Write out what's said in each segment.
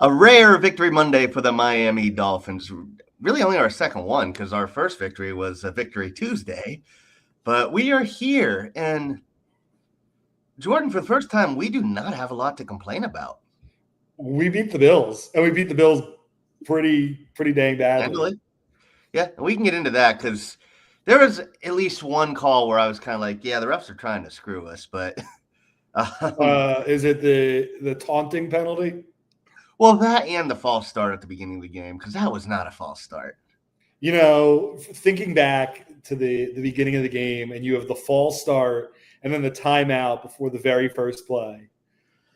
A rare victory Monday for the Miami Dolphins. Really only our second one because our first victory was a victory Tuesday. But we are here. And Jordan, for the first time, we do not have a lot to complain about. We beat the Bills, and we beat the Bills pretty dang badly. Handily. Yeah, and we can get into that because there was at least one call where I was kind of like, yeah, the refs are trying to screw us. But Is it the taunting penalty? well, that and the false start at the beginning of the game, because that was not a false start. You know, thinking back to the beginning of the game, and you have the false start and then the timeout before the very first play.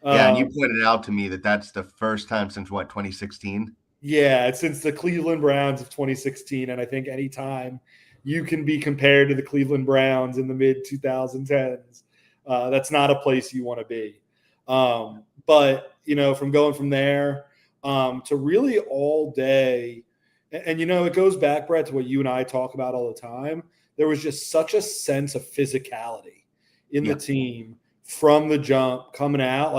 Yeah, and you pointed out to me that that's the first time since, 2016? Yeah, it's since the Cleveland Browns of 2016, and I think anytime you can be compared to the Cleveland Browns in the mid-2010s, that's not a place you want to be. But, from going from there to really all day, and, it goes back, Brett, to what you and I talk about all the time. There was just such a sense of physicality in the team from the jump coming out.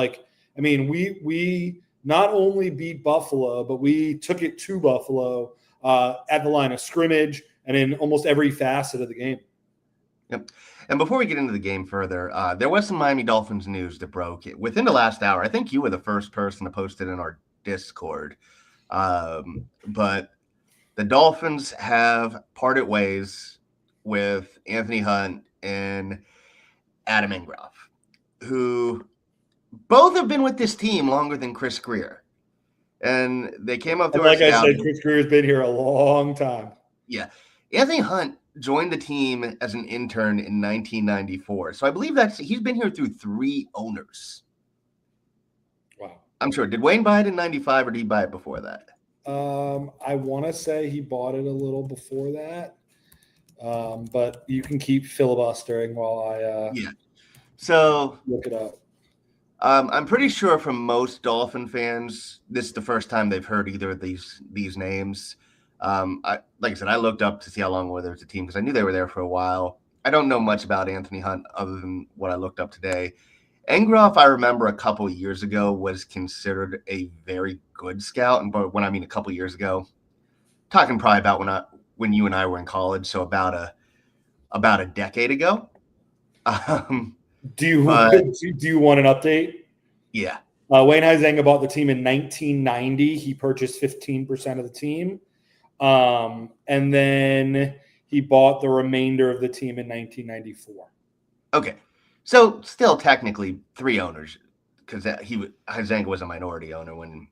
We not only beat Buffalo, but we took it to Buffalo at the line of scrimmage and in almost every facet of the game. Yep. And before we get into the game further, there was some Miami Dolphins news that broke within the last hour. I think you were the first person to post it in our Discord. But the Dolphins have parted ways with Anthony Hunt and Adam Engroff, who both have been with this team longer than Chris Grier. And they came up to like I said, Chris Grier's been here a long time. Yeah. Anthony Hunt joined the team as an intern in 1994. So I believe he's been here through 3 owners. Wow. I'm sure. Did Wayne buy it in 95 or did he buy it before that? I want to say he bought it a little before that. But you can keep filibustering while I look it up. I'm pretty sure from most Dolphin fans, this is the first time they've heard either of these names. Like I said, I looked up to see how long there was a team because I knew they were there for a while. I don't know much about Anthony Hunt other than what I looked up today. Engroff, I remember a couple of years ago, was considered a very good scout. And when I mean a couple of years ago, talking probably about when you and I were in college, so about a decade ago. Do you want an update? Yeah. Wayne Huizenga bought the team in 1990. He purchased 15% of the team. And then he bought the remainder of the team in 1994. Okay. So still technically 3 owners because Huizenga was a minority owner when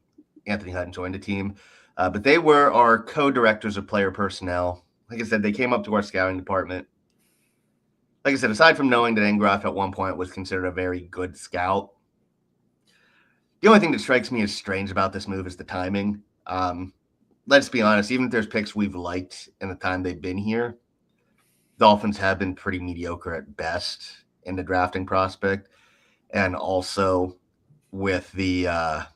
Anthony Hunt joined the team. But they were our co-directors of player personnel. Like I said, they came up to our scouting department. Like I said, aside from knowing that Engroff at one point was considered a very good scout, the only thing that strikes me as strange about this move is the timing. Let's be honest, even if there's picks we've liked in the time they've been here, Dolphins have been pretty mediocre at best in the drafting prospect, and also with the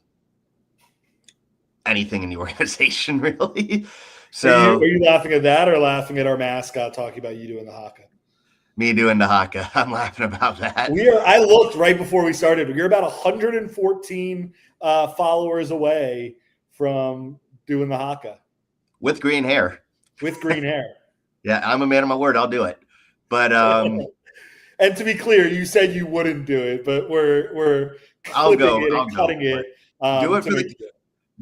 anything in the organization, really. So, are you laughing at that or laughing at our mascot talking about you doing the haka? Me doing the haka. I'm laughing about that. I looked right before we started. You're about 114 followers away from doing the haka. With green hair. With green hair. Yeah, I'm a man of my word. I'll do it. But and to be clear, you said you wouldn't do it, but we're cutting it.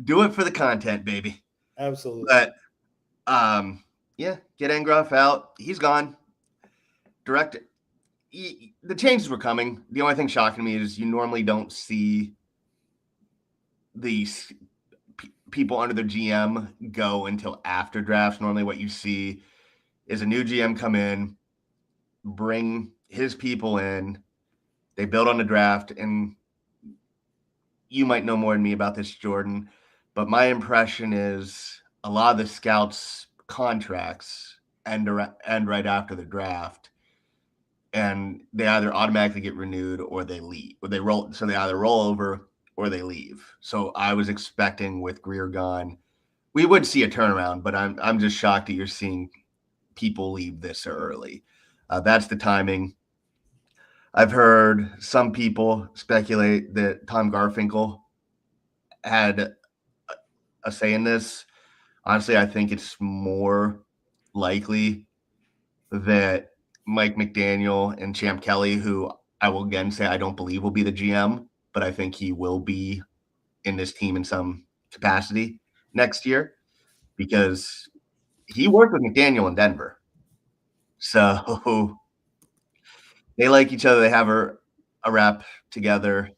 Do it for the content, baby. Absolutely. But get Engroff out. He's gone. The changes were coming. The only thing shocking me is you normally don't see these people under the GM go until after drafts. Normally what you see is a new GM come in, bring his people in, they build on the draft, and you might know more than me about this, Jordan, but my impression is a lot of the scouts' contracts end right after the draft. And they either automatically get renewed or they leave, or they roll. So they either roll over or they leave. So I was expecting with Grier gone, we would see a turnaround, but I'm just shocked that you're seeing people leave this early. That's the timing. I've heard some people speculate that Tom Garfinkel had a say in this. Honestly, I think it's more likely that Mike McDaniel and Champ Kelly, who I will again say I don't believe will be the GM, but I think he will be in this team in some capacity next year because he worked with McDaniel in Denver. So they like each other. They have a rep together.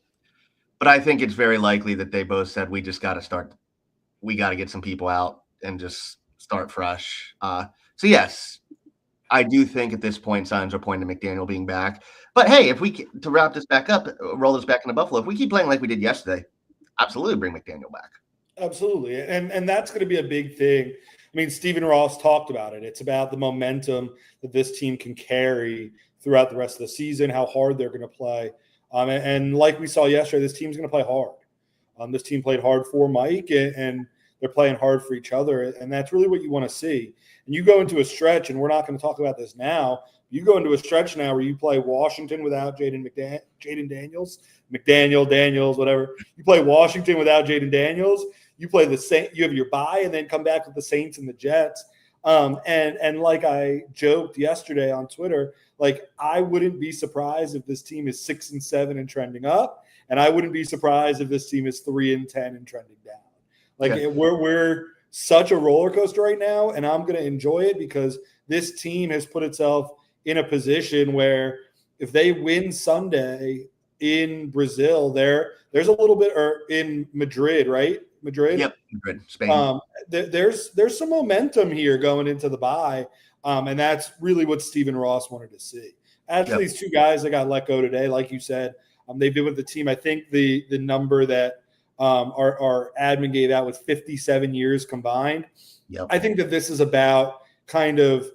But I think it's very likely that they both said, we just got to start. We got to get some people out and just start fresh. So, yes, I do think at this point signs are pointing to McDaniel being back. But, hey, if we to wrap this back up, roll this back into Buffalo, if we keep playing like we did yesterday, absolutely bring McDaniel back. Absolutely. And that's going to be a big thing. I mean, Stephen Ross talked about it. It's about the momentum that this team can carry throughout the rest of the season, how hard they're going to play. And like we saw yesterday, this team's going to play hard. This team played hard for Mike, and they're playing hard for each other. And that's really what you want to see. And you go into a stretch, and we're not going to talk about this now. You go into a stretch now where you play Washington without Jaden Daniels, whatever. You play Washington without Jaden Daniels. You play the Saints. You have your bye, and then come back with the Saints and the Jets. And like I joked yesterday on Twitter, like I wouldn't be surprised if this team is 6-7 and trending up, and I wouldn't be surprised if this team is 3-10 and trending down. Like we're such a roller coaster right now, and I'm going to enjoy it because this team has put itself in a position where if they win Sunday in Brazil, there's a little bit, or in Madrid, right? Madrid. Yep, Madrid, Spain. There's some momentum here going into the bye, and that's really what Stephen Ross wanted to see. Actually, these two guys that got let go today, like you said, they've been with the team. I think the number that our admin gave out was 57 years combined. Yep. I think that this is about kind of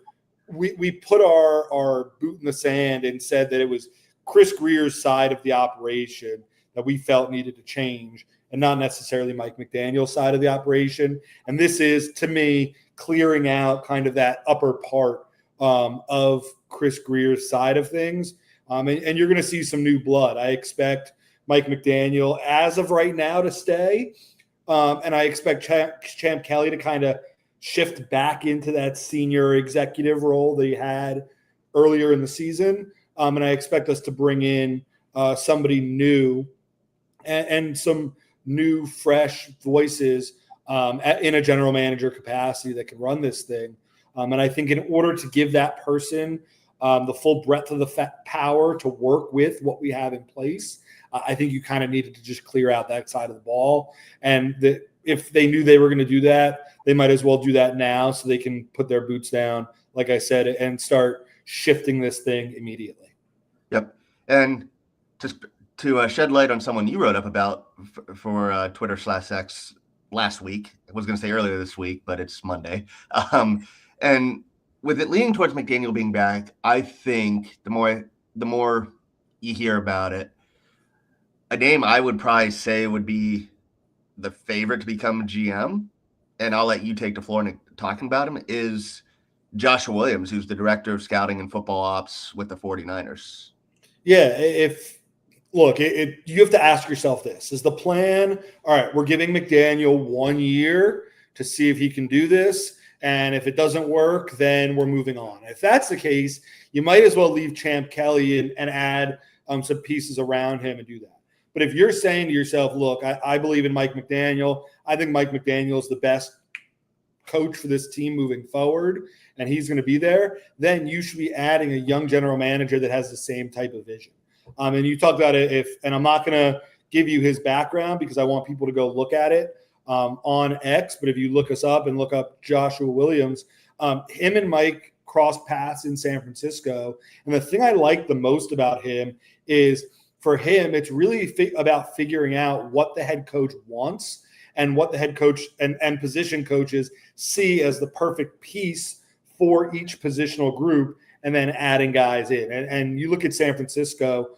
we put our boot in the sand and said that it was Chris Greer's side of the operation that we felt needed to change, and not necessarily Mike McDaniel's side of the operation. And this is, to me, clearing out kind of that upper part of Chris Greer's side of things. And you're going to see some new blood. I expect Mike McDaniel, as of right now, to stay. And I expect Champ Kelly to kind of shift back into that senior executive role that he had earlier in the season. And I expect us to bring in somebody new and some new, fresh voices in a general manager capacity that can run this thing. And I think in order to give that person the full breadth of the power to work with what we have in place, I think you kind of needed to just clear out that side of the ball. And if they knew they were going to do that, they might as well do that now so they can put their boots down, like I said, and start shifting this thing immediately. Yep. And to shed light on someone you wrote up about for Twitter/X last week. I was going to say earlier this week, but it's Monday. And with it leaning towards McDaniel being back, I think the more you hear about it, a name I would probably say would be the favorite to become GM, and I'll let you take the floor in talking about him, is Joshua Williams, who's the director of scouting and football ops with the 49ers. Yeah, you have to ask yourself this. Is the plan, all right, we're giving McDaniel 1 year to see if he can do this, and if it doesn't work, then we're moving on. If that's the case, you might as well leave Champ Kelly and add some pieces around him and do that. But if you're saying to yourself, look, I believe in Mike McDaniel. I think Mike McDaniel is the best coach for this team moving forward, and he's going to be there, then you should be adding a young general manager that has the same type of vision. And you talked about it, and I'm not going to give you his background because I want people to go look at it on X. But if you look us up and look up Joshua Williams, him and Mike crossed paths in San Francisco. And the thing I like the most about him is, for him, it's really about figuring out what the head coach wants and what the head coach and position coaches see as the perfect piece for each positional group, and then adding guys in. And you look at San Francisco,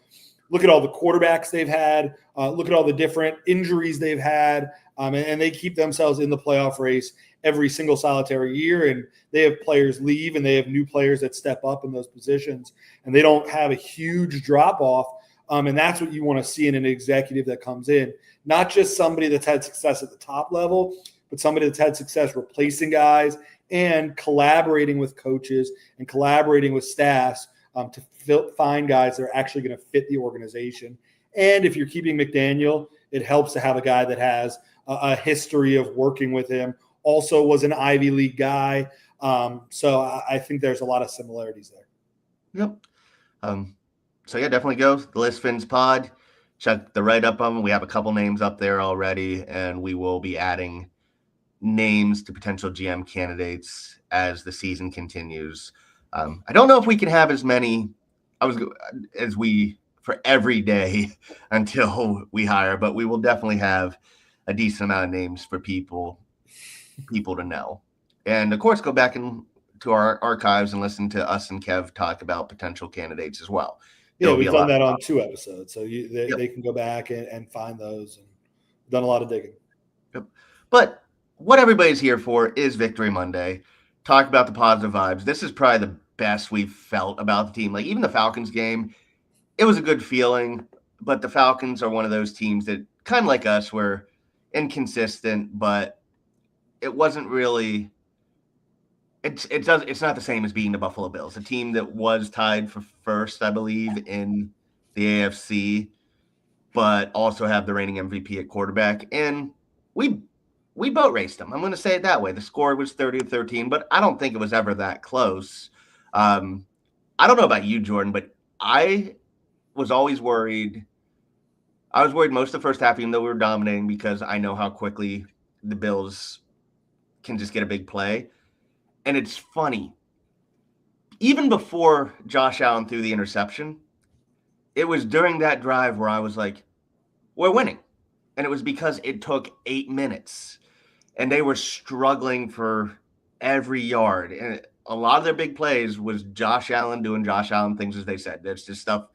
look at all the quarterbacks they've had, look at all the different injuries they've had, and they keep themselves in the playoff race every single solitary year. And they have players leave, and they have new players that step up in those positions, and they don't have a huge drop-off. And that's what you want to see in an executive that comes in, not just somebody that's had success at the top level, but somebody that's had success replacing guys and collaborating with coaches and collaborating with staffs to find guys that are actually going to fit the organization. And if you're keeping McDaniel, it helps to have a guy that has a history of working with him, also was an Ivy League guy. So I think there's a lot of similarities there. Yep. So yeah, definitely go the List Fins Pod. Check the write-up on them. We have a couple names up there already, and we will be adding names to potential GM candidates as the season continues. I don't know if we can have as many as we for every day until we hire, but we will definitely have a decent amount of names for people to know. And of course, go back to our archives and listen to us and Kev talk about potential candidates as well. Yeah, we've done that on 2 episodes, so they can go back and find those, and done a lot of digging. Yep. But what everybody's here for is Victory Monday. Talk about the positive vibes. This is probably the best we've felt about the team. Like even the Falcons game, it was a good feeling, but the Falcons are one of those teams that kind of like us were inconsistent, but it wasn't really it's not the same as being the Buffalo Bills, a team that was tied for first, I believe, in the AFC, but also have the reigning MVP at quarterback. And we boat raced them. I'm going to say it that way. The score was 30-13, but I don't think it was ever that close. I don't know about you, Jordan, but I was always worried. I was worried most of the first half, even though we were dominating, because I know how quickly the Bills can just get a big play. And it's funny. Even before Josh Allen threw the interception, it was during that drive where I was like, we're winning. And it was because it took 8 minutes. And they were struggling for every yard. And a lot of their big plays was Josh Allen doing Josh Allen things, as they said. That's just stuff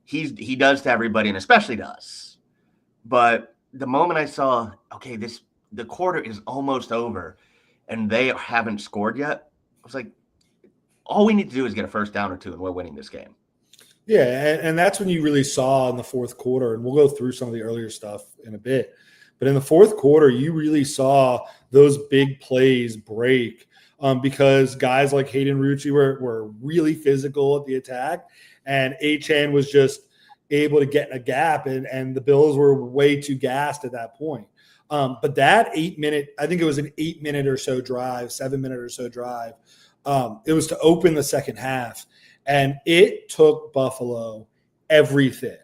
he does to everybody, and especially to us. But the moment I saw, okay, the quarter is almost over, and they haven't scored yet, I was like, all we need to do is get a first down or two, and we're winning this game. Yeah, and that's when you really saw in the fourth quarter, and we'll go through some of the earlier stuff in a bit, but in the fourth quarter, you really saw those big plays break because guys like Hayden Rucci were really physical at the attack, and Achane was just able to get in a gap, and the Bills were way too gassed at that point. But that 8-minute, I think it was an 8-minute or so drive, 7-minute or so drive. It was to open the second half. And it took Buffalo everything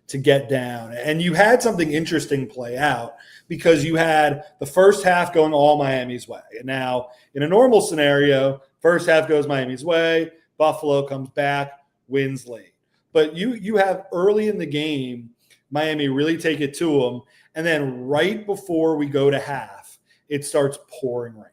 to get down. And you had something interesting play out because you had the first half going all Miami's way. And now in a normal scenario, first half goes Miami's way, Buffalo comes back, wins late. But you have early in the game, Miami really take it to them. And then right before we go to half, it starts pouring rain.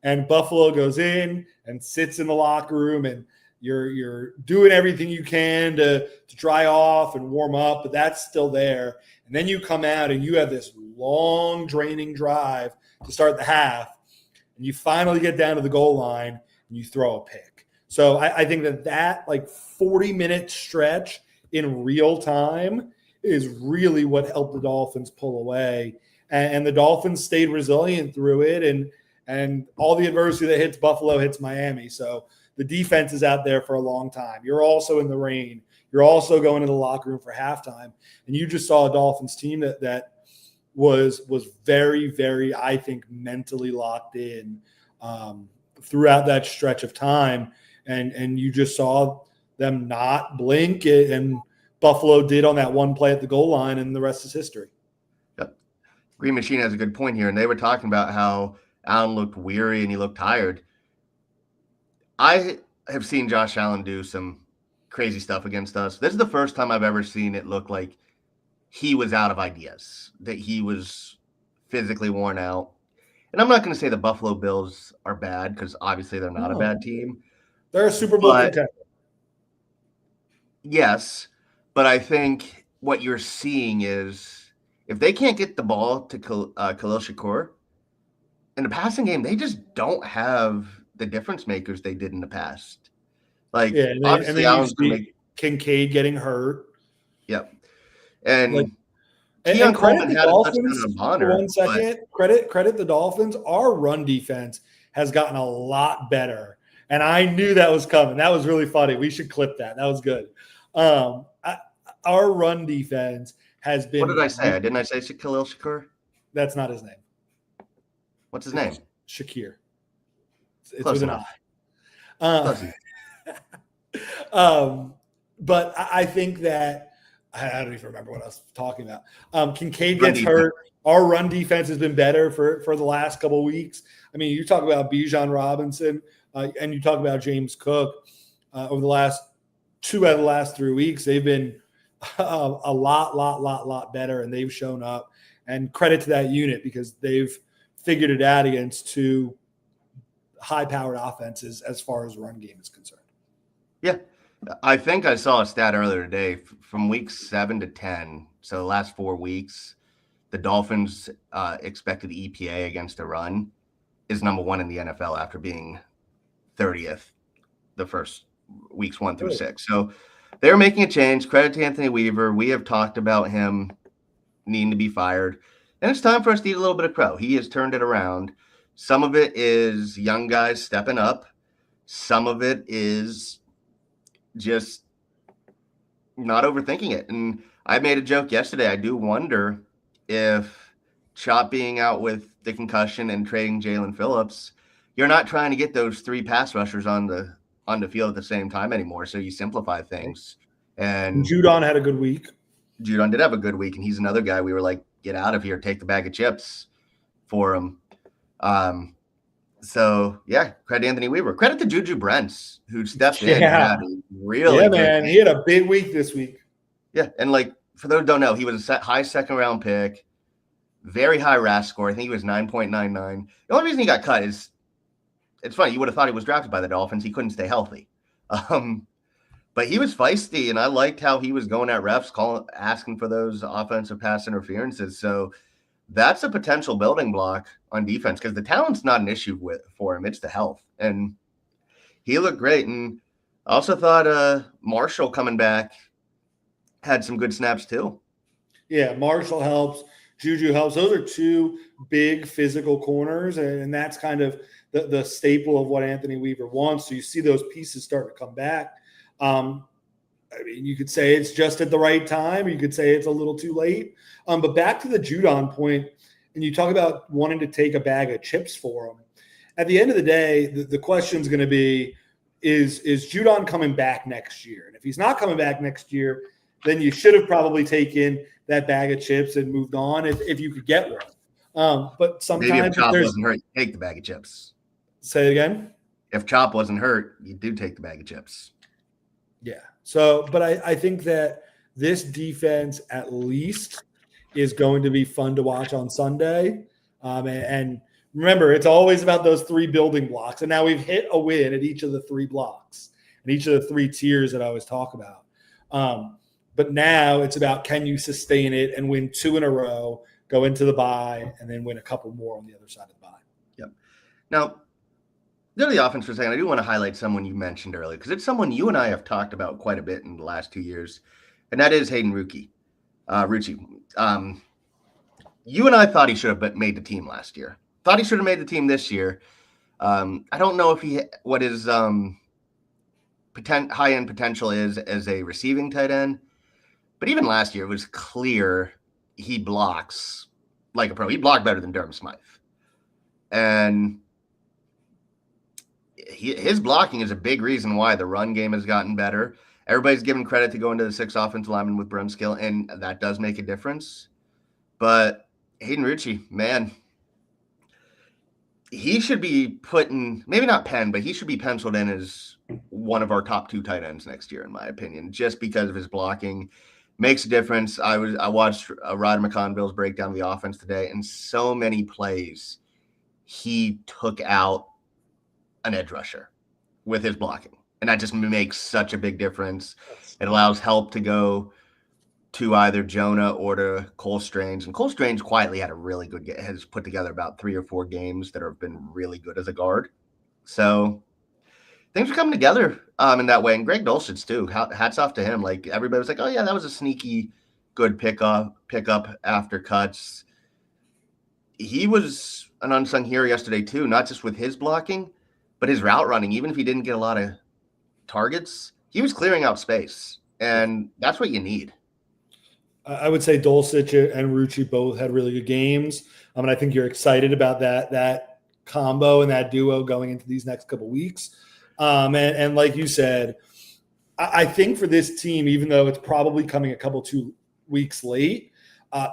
And Buffalo goes in and sits in the locker room, and you're doing everything you can to dry off and warm up, but that's still there. And then you come out and you have this long, draining drive to start the half, and you finally get down to the goal line and you throw a pick. So I think that like 40-minute stretch in real time is really what helped the Dolphins pull away. And the Dolphins stayed resilient through it, and all the adversity that hits Buffalo hits Miami. So the defense is out there for a long time. You're also in the rain. You're also going to the locker room for halftime. And you just saw a Dolphins team that was very, very, I think, mentally locked in throughout that stretch of time. And you just saw them not blink, and Buffalo did on that one play at the goal line, and the rest is history. Yep. Green Machine has a good point here, and they were talking about how Allen looked weary and he looked tired. I have seen Josh Allen do some crazy stuff against us. This is the first time I've ever seen it look like he was out of ideas, that he was physically worn out. And I'm not going to say the Buffalo Bills are bad, because obviously they're not a bad team. They're a Super Bowl contender. Yes, but I think what you're seeing is if they can't get the ball to Khalil Shakur in the passing game, they just don't have the difference makers they did in the past. Like, yeah, obviously, Allen's going to make Kincaid getting hurt. Yep. And And Keon credit Coleman the had a touchdown Dolphins on a for Bonner, 1 second. Credit the Dolphins. Our run defense has gotten a lot better, and I knew that was coming. That was really funny. We should clip that. That was good. Our run defense has been. what did I say? Didn't I say Khalil Shakur? That's not his name. What's his name? Shakir. It's Close with enough. an I. Close enough. But I think that I don't even remember what I was talking about. Kincaid Run gets defense. hurt. Our run defense has been better for the last couple of weeks. I mean, you talk about Bijan Robinson and you talk about James Cook over the last 2 out of the last 3 weeks. They've been a lot better, and they've shown up. And credit to that unit because they've figured it out against 2 high-powered offenses as far as run game is concerned. Yeah. I think I saw a stat earlier today from weeks 7 to 10. So the last 4 weeks, the Dolphins' expected EPA against a run is number 1 in the NFL after being 30th the first weeks 1 through 6. So they're making a change. Credit to Anthony Weaver. We have talked about him needing to be fired. And it's time for us to eat a little bit of crow. He has turned it around. Some of it is young guys stepping up. Some of it is just not overthinking it. And I made a joke yesterday. I do wonder if Chop being out with the concussion and trading Jalen Phillips, you're not trying to get those 3 pass rushers on the field at the same time anymore. So you simplify things. And Judon had a good week. Judon did have a good week, and he's another guy we were like, get out of here, take the bag of chips for him. So, yeah, credit to Anthony Weaver. Credit to Juju Brents, who stepped in and had a really good man. He had a big week this week. Yeah, and like for those who don't know, he was a high second-round pick, very high RAS score. I think he was 9.99. The only reason he got cut is it's funny. You would have thought he was drafted by the Dolphins. He couldn't stay healthy. But he was feisty, and I liked how he was going at refs, asking for those offensive pass interferences. So that's a potential building block on defense because the talent's not an issue for him. It's the health. And he looked great. And I also thought Marshall coming back had some good snaps too. Yeah, Marshall helps. Juju helps. Those are 2 big physical corners, and that's kind of the staple of what Anthony Weaver wants. So you see those pieces start to come back. I mean, you could say it's just at the right time. You could say it's a little too late. But back to the Judon point, and you talk about wanting to take a bag of chips for him. At the end of the day, the question is going to be, is Judon coming back next year? And if he's not coming back next year, then you should have probably taken that bag of chips and moved on if you could get one. But sometimes maybe if Chop wasn't hurt, you take the bag of chips. Say it again. If Chop wasn't hurt, you do take the bag of chips. Yeah. So, but I think that this defense at least is going to be fun to watch on Sunday. And remember, it's always about those 3 building blocks. And now we've hit a win at each of the 3 blocks and each of the 3 tiers that I always talk about. But now it's about, can you sustain it and win 2 in a row, go into the bye, and then win a couple more on the other side of the bye. Yep. Now, go to the offense for a second. I do want to highlight someone you mentioned earlier because it's someone you and I have talked about quite a bit in the last 2 years, and that is Hayden Rucci. You and I thought he should have made the team last year. Thought he should have made the team this year. I don't know if what his high-end potential is as a receiving tight end, but even last year it was clear he blocks like a pro. He blocked better than Durham Smythe, and his blocking is a big reason why the run game has gotten better. Everybody's giving credit to going to the 6 offensive linemen with Brunskill, and that does make a difference. But Hayden Rucci, man, he should be maybe not penned, but he should be penciled in as one of our top 2 tight ends next year, in my opinion, just because of his blocking. Makes a difference. I watched Ryder McConville's breakdown of the offense today, and so many plays he took out an edge rusher with his blocking. And that just makes such a big difference. It allows help to go to either Jonah or to Cole Strange. And Cole Strange quietly has put together about 3 or 4 games that have been really good as a guard. So things are coming together in that way. And Greg Dulcich too. Hats off to him. Like everybody was like, oh yeah, that was a sneaky good pickup after cuts. He was an unsung hero yesterday too, not just with his blocking, but his route running. Even if he didn't get a lot of targets, he was clearing out space, and that's what you need. I would say Dulcich and Rucci both had really good games. And I think you're excited about that combo and that duo going into these next couple weeks. And like you said, I think for this team, even though it's probably coming a couple 2 weeks late,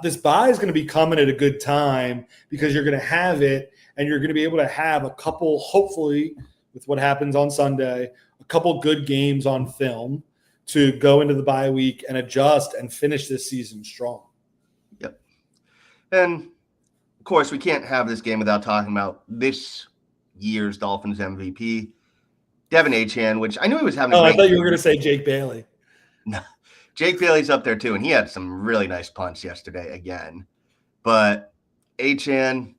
this bye is going to be coming at a good time because you're going to have it and you're going to be able to have a couple, hopefully, with what happens on Sunday, a couple good games on film to go into the bye week and adjust and finish this season strong. Yep. And of course, we can't have this game without talking about this year's Dolphins MVP, Devin Achane, which I knew he was having. I thought you were going to say Jake Bailey. No, Jake Bailey's up there too, and he had some really nice punts yesterday again. But Achane,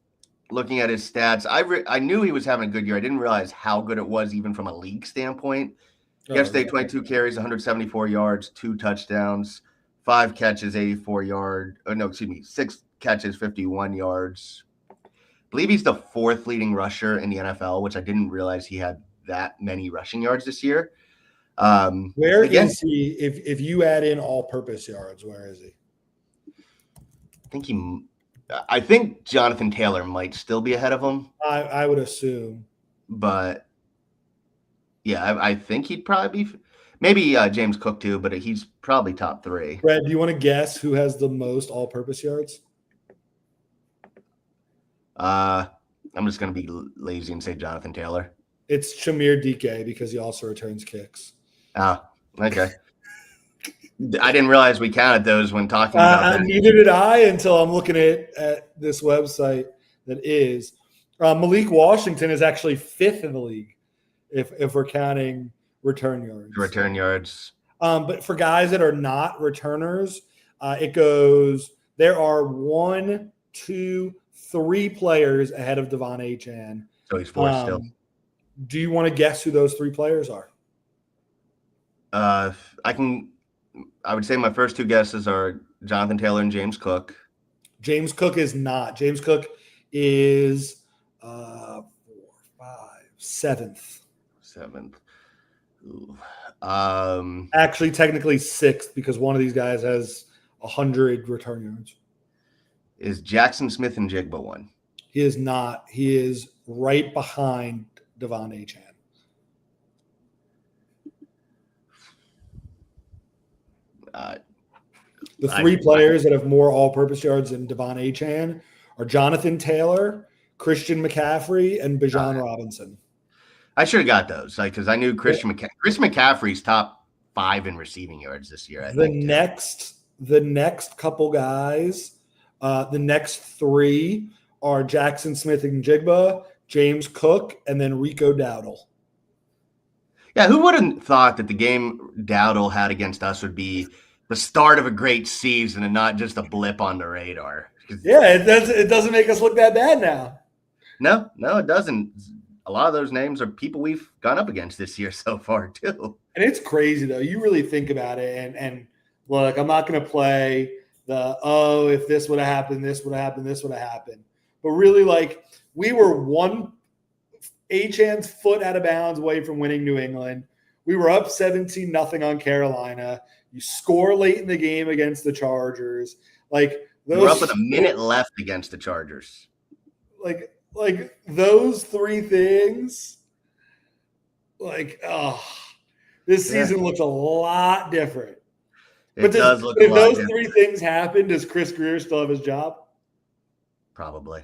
looking at his stats, I knew he was having a good year. I didn't realize how good it was, even from a league standpoint. Yesterday, 22 carries, 174 yards, 2 touchdowns, 5 catches, 84 yards. Oh, no, excuse me, 6 catches, 51 yards. I believe he's the 4th leading rusher in the NFL, which I didn't realize he had that many rushing yards this year. Where is he? If you add in all-purpose yards, where is he? I think Jonathan Taylor might still be ahead of him. I would assume, but yeah, I think he'd probably be maybe James Cook too, but he's probably top 3. Brett, do you want to guess who has the most all-purpose yards? I'm just going to be lazy and say Jonathan Taylor. It's Shamir DK because he also returns kicks. Oh, okay. I didn't realize we counted those when talking about that. Neither did I until I'm looking at this website that is. Malik Washington is actually 5th in the league if we're counting return yards. Return yards. But for guys that are not returners, it goes – there are 1, 2, 3 players ahead of Devon Achane. So he's 4th still. Do you want to guess who those 3 players are? I would say my first 2 guesses are Jonathan Taylor and James Cook. James Cook is not. James Cook is 4, 5, 7th. 7th. Actually, technically 6th because one of these guys has 100 return yards. Is Jackson Smith and Jigba one? He is not. He is right behind Devon Achane. The 3 players that have more all-purpose yards than Devon Achane are Jonathan Taylor, Christian McCaffrey, and Bijan Robinson. I should have got those because I knew Chris McCaffrey's top 5 in receiving yards this year. The next couple guys, the next 3 are Jackson Smith and Jigba, James Cook, and then Rico Dowdle. Yeah, who would have thought that the game Dowdle had against us would be the start of a great season and not just a blip on the radar? Yeah, it doesn't make us look that bad now. No, it doesn't. A lot of those names are people we've gone up against this year so far too. And it's crazy though. You really think about it, and look, I'm not going to play the if this would have happened, this would have happened, this would have happened. But really, like we were one Achane's foot out of bounds away from winning New England. We were up 17-0 on Carolina. You score late in the game against the Chargers. Like we're up with a minute left against the Chargers. Like those 3 things, this season looks a lot different. If those 3 things happen, does Chris Grier still have his job? Probably.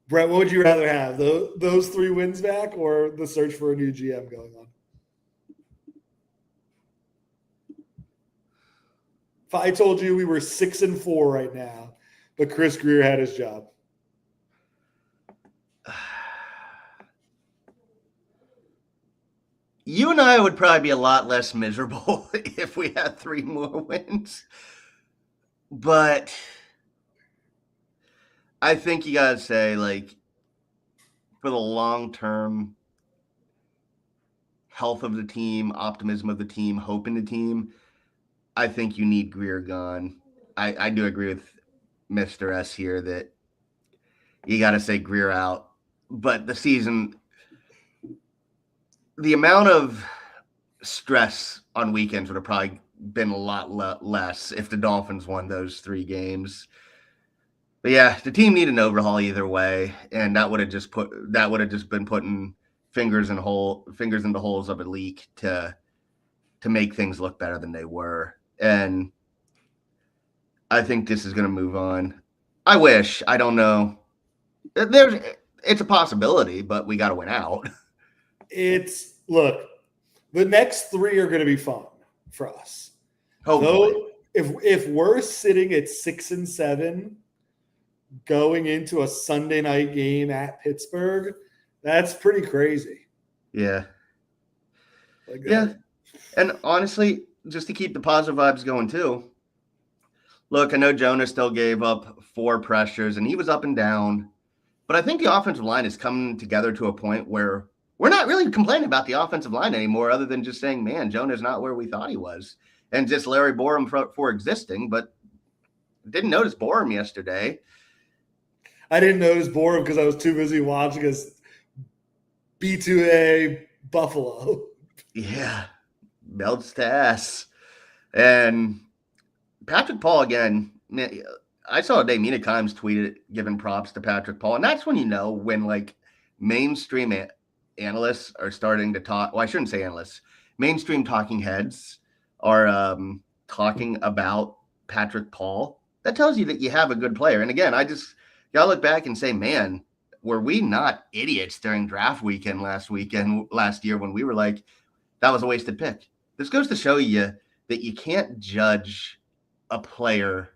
Brett, what would you rather have? Those 3 wins back or the search for a new GM going on? If I told you we were 6-4 right now, but Chris Grier had his job. You and I would probably be a lot less miserable if we had 3 more wins. But I think you got to say, for the long-term health of the team, optimism of the team, hope in the team, I think you need Greer gone. I do agree with Mr. S here that you got to say Greer out. But the amount of stress on weekends would have probably been a lot less if the Dolphins won those 3 games. But yeah, the team needed an overhaul either way, and that would have just been putting fingers into holes of a leak to make things look better than they were. And I think this is going to move on. I wish. I don't know. It's a possibility, but we got to win out. Look, the next 3 are going to be fun for us. Hopefully. Though, if we're sitting at 6-7 going into a Sunday night game at Pittsburgh, that's pretty crazy. Yeah. Yeah. And honestly, just to keep the positive vibes going too, look, I know Jonah still gave up 4 pressures and he was up and down, but I think the offensive line is coming together to a point where we're not really complaining about the offensive line anymore, other than just saying, man, Jonah's not where we thought he was. And just Larry Borum for existing, but didn't notice Borum yesterday. I didn't notice Borum because I was too busy watching us B2A Buffalo. Yeah, belts to ass. And Patrick Paul again. I saw Dave Kimes tweeted giving props to Patrick Paul, and that's when you know when like mainstream analysts are starting to talk. Well, I shouldn't say analysts. Mainstream talking heads are talking about Patrick Paul. That tells you that you have a good player. And again, gotta look back and say, man, were we not idiots during draft weekend last year when we were like, that was a wasted pick? This goes to show you that you can't judge a player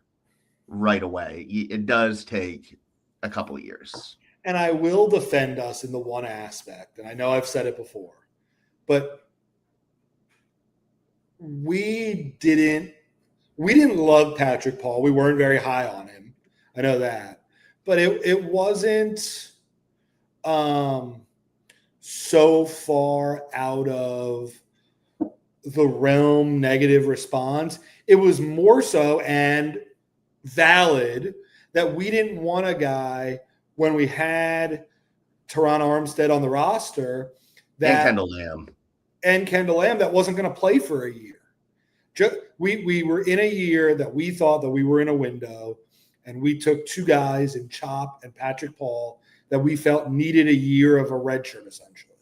right away. It does take a couple of years. And I will defend us in the one aspect, and I know I've said it before, but we didn't love Patrick Paul. We weren't very high on him. I know that. But it wasn't so far out of the realm negative response. It was more so and valid that we didn't want a guy when we had Teron Armstead on the roster and Kendall Lamb that wasn't going to play for a year. We were in a year that we thought that we were in a window, and we took 2 guys in Chop and Patrick Paul that we felt needed a year of a red shirt, essentially.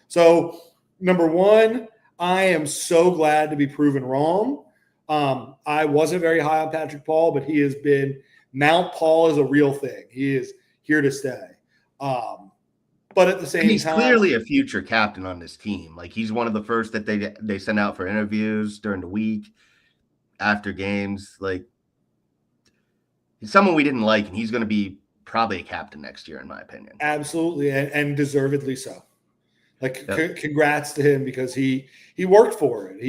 So, number one, I am so glad to be proven wrong. I wasn't very high on Patrick Paul, but he has been – Mount Paul is a real thing. He is here to stay. But at the same time – he's clearly a future captain on this team. Like, he's one of the first that they send out for interviews during the week, after games. Like, he's someone we didn't like, and he's going to be probably a captain next year, in my opinion. Absolutely, and deservedly so. Like, congrats to him because he worked for it.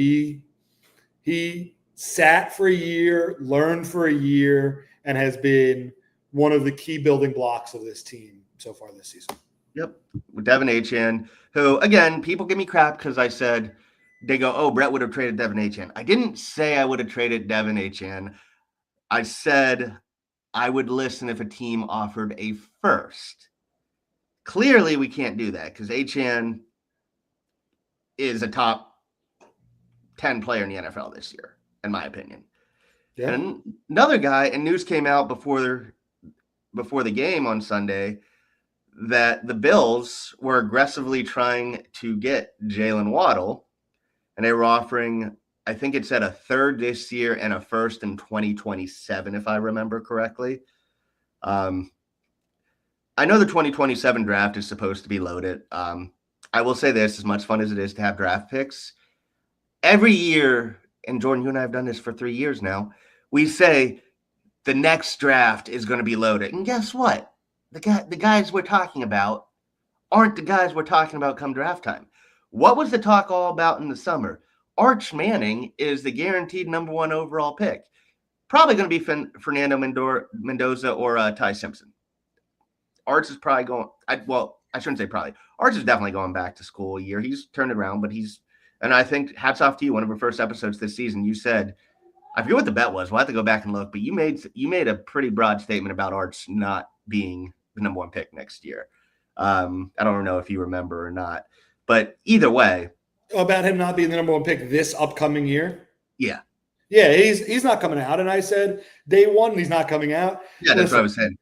He sat for a year, learned for a year, and has been one of the key building blocks of this team so far this season. Yep. With Devin Achane, who, again, people give me crap because I said, they go, oh, Brett would have traded Devin Achane. I didn't say I would have traded Devin Achane. I said I would listen if a team offered a first. Clearly, we can't do that because Achane is a top 10 player in the NFL this year, in my opinion. Yeah. And another guy, and news came out before the game on Sunday that the Bills were aggressively trying to get Jalen Waddle, and they were offering, I think it said, a third this year and a first in 2027, if I remember correctly. I know the 2027 draft is supposed to be loaded. I will say this, as much fun as it is to have draft picks, every year, and Jordan, you and I have done this for 3 years now, we say the next draft is going to be loaded. And guess what? The guys we're talking about aren't the guys we're talking about come draft time. What was the talk all about in the summer? Arch Manning is the guaranteed number 1 overall pick. Probably going to be Fernando Mendoza or Ty Simpson. Arch is probably going – I shouldn't say probably. Arch is definitely going back to school a year. He's turned it around, but and I think hats off to you. One of our first episodes this season, you said I forget what the bet was. We'll have to go back and look. But you made a pretty broad statement about Arch not being the number one pick next year. I don't know if you remember or not, but either way, About him not being the number one pick this upcoming year. yeah, Yeah, he's not coming out. And I said day one, he's not coming out. yeah, that's what Listen, I was saying.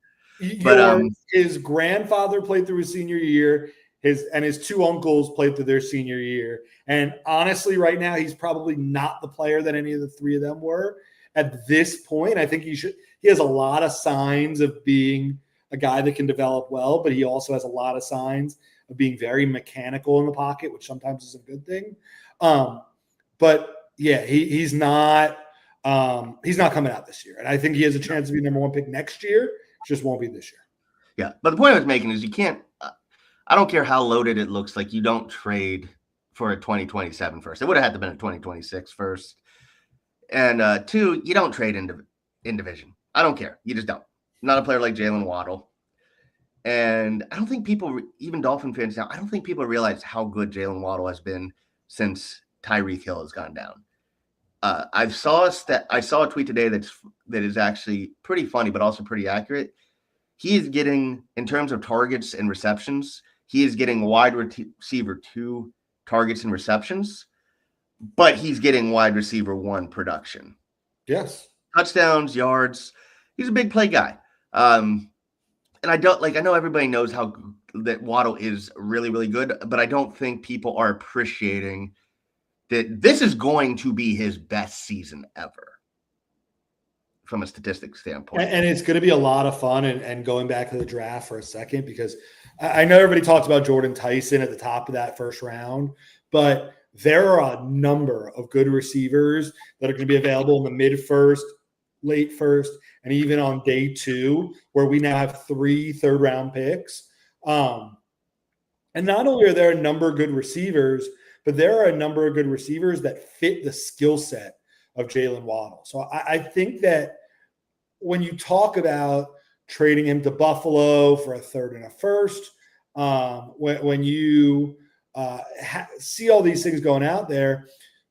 But his grandfather played through his senior year. His two uncles played through their senior year. And honestly, right now, he's probably not the player that any of the three of them were at this point. I think he has a lot of signs of being a guy that can develop well, but he also has a lot of signs of being very mechanical in the pocket, which sometimes is a good thing. But yeah, he's not coming out this year. And I think he has a chance to be number one pick next year. Just won't be this year. Yeah. But the point I was making is you can't, I don't care how loaded it looks like, you don't trade for a 2027 first. It would have had to been a 2026 first. And two, you don't trade in division. I don't care. You just don't. Not a player like Jalen Waddle. And I don't think people, even Dolphin fans now, I don't think people realize how good Jalen Waddle has been since Tyreek Hill has gone down. I saw a tweet today that is actually pretty funny, but also pretty accurate. He is getting, in terms of targets and receptions, he is getting wide receiver 2 targets and receptions, but he's getting wide receiver 1 production. Yes. Touchdowns, yards. He's a big play guy. And I know everybody knows that Waddle is really, really good, but I don't think people are appreciating that this is going to be his best season ever from a statistics standpoint. And it's going to be a lot of fun. And going back to the draft for a second, because I know everybody talks about Jordan Tyson at the top of that first round, but there are a number of good receivers that are going to be available in the mid first, late first, and even on day 2, where we now have 3 third-round picks. And not only are there a number of good receivers, but there are a number of good receivers that fit the skill set of Jalen Waddle. So I think that when you talk about trading him to Buffalo for a third and a first, when you see all these things going out there,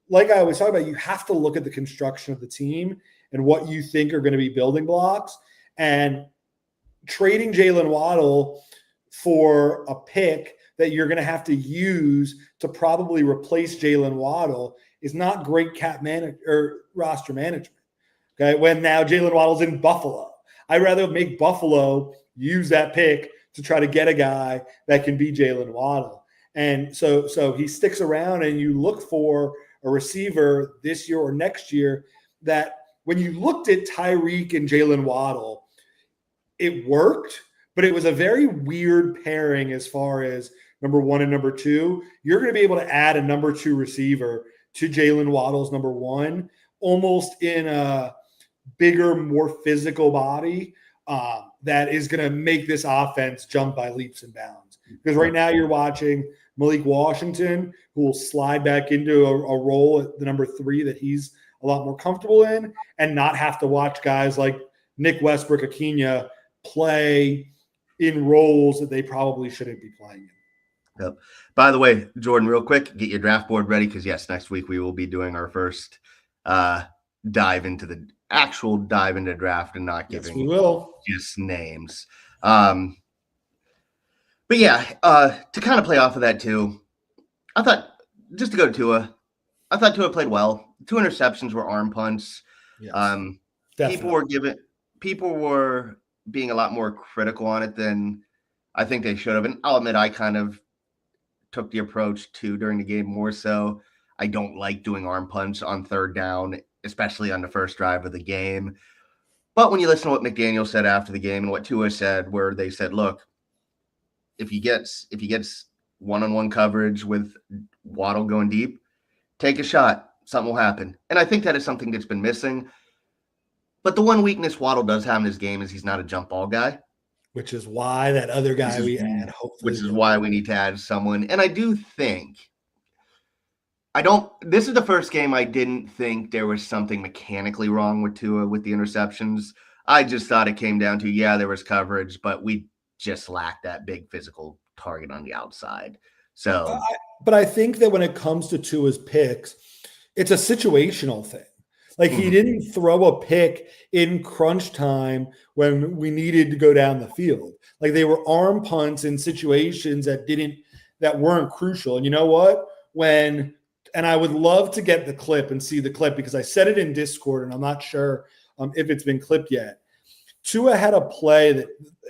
like I always talk about, you have to look at the construction of the team and what you think are going to be building blocks. And trading Jalen Waddle for a pick that you're going to have to use to probably replace Jalen Waddle is not great roster management. Okay, when now Jalen Waddle's in Buffalo, I'd rather make Buffalo use that pick to try to get a guy that can be Jalen Waddle. And so he sticks around, and you look for a receiver this year or next year that when you looked at Tyreek and Jalen Waddle, it worked, but it was a very weird pairing as far as number 1 and number 2. You're going to be able to add a number 2 receiver to Jalen Waddle's number 1, almost in a bigger, more physical body that is going to make this offense jump by leaps and bounds. Because right now you're watching Malik Washington, who will slide back into a role at the number 3 that he's a lot more comfortable in, and not have to watch guys like Nick Westbrook-Akina play in roles that they probably shouldn't be playing in. Yep. By the way, Jordan, real quick, get your draft board ready, because yes, next week we will be doing our first dive into draft and not giving just names. But yeah, to kind of play off of that too, I thought, just to go to Tua, I thought Tua played well. 2 interceptions were arm punts. Yes, people were being a lot more critical on it than I think they should have. And I'll admit, I kind of took the approach too during the game more so. I don't like doing arm punts on third down, especially on the first drive of the game. But when you listen to what McDaniel said after the game and what Tua said, where they said, look, if he gets one-on-one coverage with Waddle going deep, take a shot. Something will happen. And I think that is something that's been missing. But the one weakness Waddle does have in his game is he's not a jump ball guy. Which is why that other guy we add, hopefully. Which is why we need to add someone. And I do think, this is the first game I didn't think there was something mechanically wrong with Tua with the interceptions. I just thought it came down to, there was coverage, but we just lacked that big physical target on the outside. So, but I think that when it comes to Tua's picks, it's a situational thing. Like he didn't throw a pick in crunch time when we needed to go down the field. Like they were arm punts in situations that weren't crucial. And you know what? And I would love to get the clip and see the clip because I said it in Discord and I'm not sure if it's been clipped yet. Tua had a play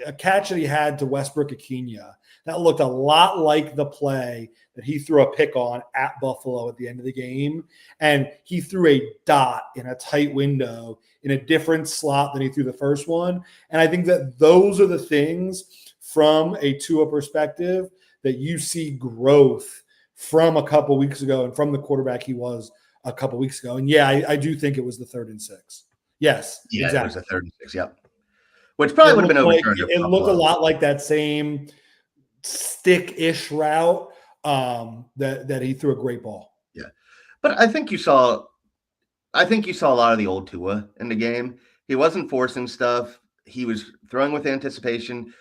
a catch that he had to Westbrook Akina that looked a lot like the play that he threw a pick on at Buffalo at the end of the game. And he threw a dot in a tight window in a different slot than he threw the first one. And I think that those are the things from a Tua perspective that you see growth from a couple weeks ago and from the quarterback he was a couple weeks ago. And yeah, I do think it was the 3rd and 6. Yes, yeah, exactly. It was a 3rd and 6. Yep. Which probably would have been overturned. It looked a lot like that same stick-ish route that he threw a great ball. Yeah. But I think you saw a lot of the old Tua in the game. He wasn't forcing stuff. He was throwing with anticipation.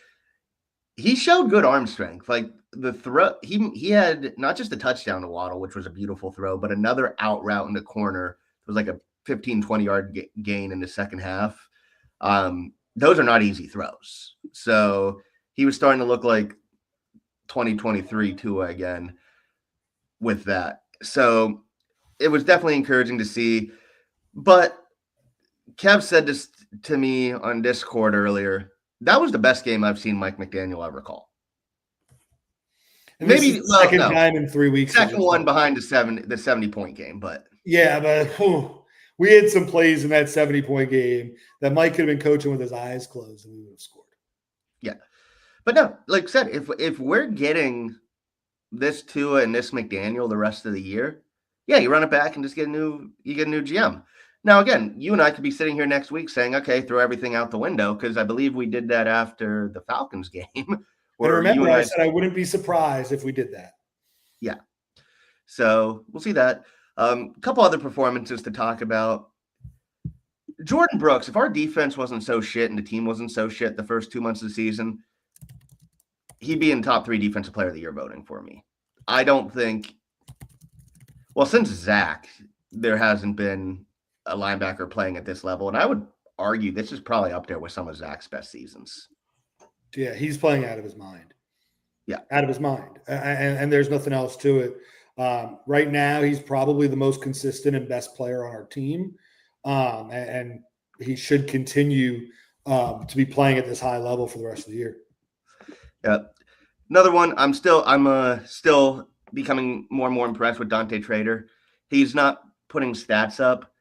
He showed good arm strength. Like the throw, he had not just a touchdown to Waddle, which was a beautiful throw, but another out route in the corner. It was like a 15, 20-yard gain in the second half. Those are not easy throws. So he was starting to look like 2023 Tua again with that. So it was definitely encouraging to see. But Kev said this to me on Discord earlier. That was the best game I've seen Mike McDaniel ever call. And maybe the second time in 3 weeks. Second one behind the 70-point game, but yeah, but we had some plays in that 70-point game that Mike could have been coaching with his eyes closed and we would have scored. Yeah. But no, like I said, if we're getting this Tua and this McDaniel the rest of the year, yeah, you run it back and just get a new GM. Now, again, you and I could be sitting here next week saying, okay, throw everything out the window, because I believe we did that after the Falcons game. And remember, I said I wouldn't be surprised if we did that. Yeah. So we'll see that. A couple other performances to talk about. Jordan Brooks, if our defense wasn't so shit and the team wasn't so shit the first 2 months of the season, he'd be in top 3 defensive player of the year voting for me. I don't think – well, since Zach, there hasn't been a linebacker playing at this level. And I would argue this is probably up there with some of Zach's best seasons. Yeah, he's playing out of his mind. Yeah. Out of his mind. And there's nothing else to it. Right now, he's probably the most consistent and best player on our team. And he should continue to be playing at this high level for the rest of the year. Yeah. Another one, I'm still becoming more and more impressed with Dante Trader. He's not putting stats up,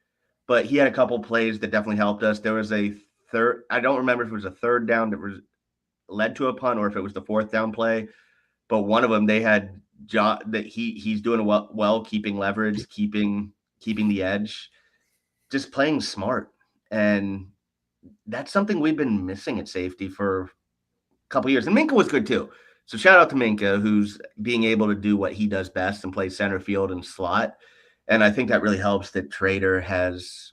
but he had a couple plays that definitely helped us. There was a third, I don't remember if it was a third down that was led to a punt or if it was the fourth down play, but one of them they had that he's doing well keeping leverage, keeping the edge, just playing smart. And that's something we've been missing at safety for a couple years. And Minka was good too. So shout out to Minka, who's being able to do what he does best and play center field and slot. And I think that really helps that Trader has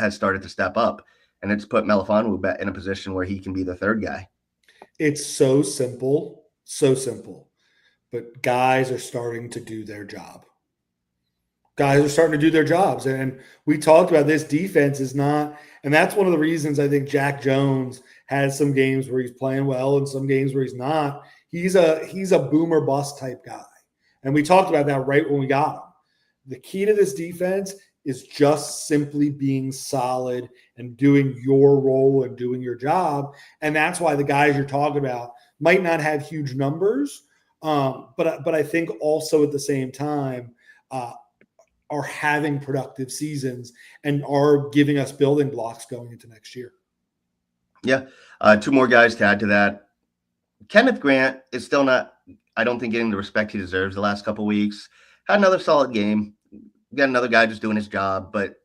started to step up, and it's put Melifonwu in a position where he can be the third guy. It's so simple, but guys are starting to do their job. Guys are starting to do their jobs. And we talked about this defense is not, and that's one of the reasons I think Jack Jones has some games where he's playing well and some games where he's not. He's a boomer bust type guy. And we talked about that right when we got him. The key to this defense is just simply being solid and doing your role and doing your job. And that's why the guys you're talking about might not have huge numbers, but I think also at the same time are having productive seasons and are giving us building blocks going into next year. Yeah. 2 more guys to add to that. Kenneth Grant is still not, I don't think, getting the respect he deserves the last couple of weeks. Had another solid game. Got another guy just doing his job, but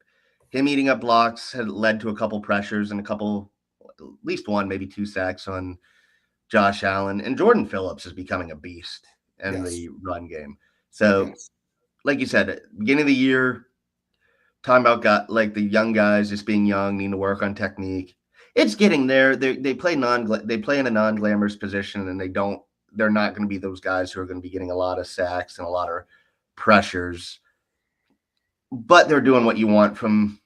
him eating up blocks had led to a couple pressures and at least one, maybe 2 sacks on Josh Allen. And Jordan Phillips is becoming a beast in the run game. So, like you said, at the beginning of the year, talking about the young guys just being young, needing to work on technique. It's getting there. They play in a non-glamorous position, and they're not going to be those guys who are going to be getting a lot of sacks and a lot of pressures. But they're doing what you want from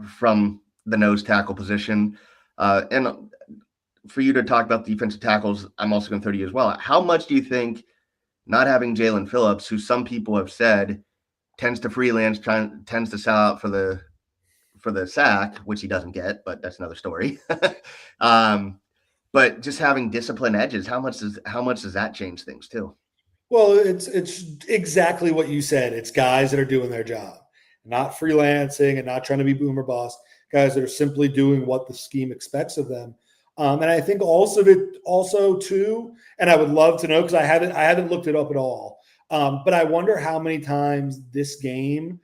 from the nose tackle position. And for you to talk about defensive tackles, I'm also going to throw to you as well. How much do you think not having Jalen Phillips, who some people have said tends to freelance, tends to sell out for the sack, which he doesn't get, but that's another story. But just having disciplined edges, how much does that change things too? Well, it's exactly what you said. It's guys that are doing their job, not freelancing and not trying to be boomer boss. Guys that are simply doing what the scheme expects of them. And I think also too, and I would love to know because I haven't looked it up at all. But I wonder how many times this game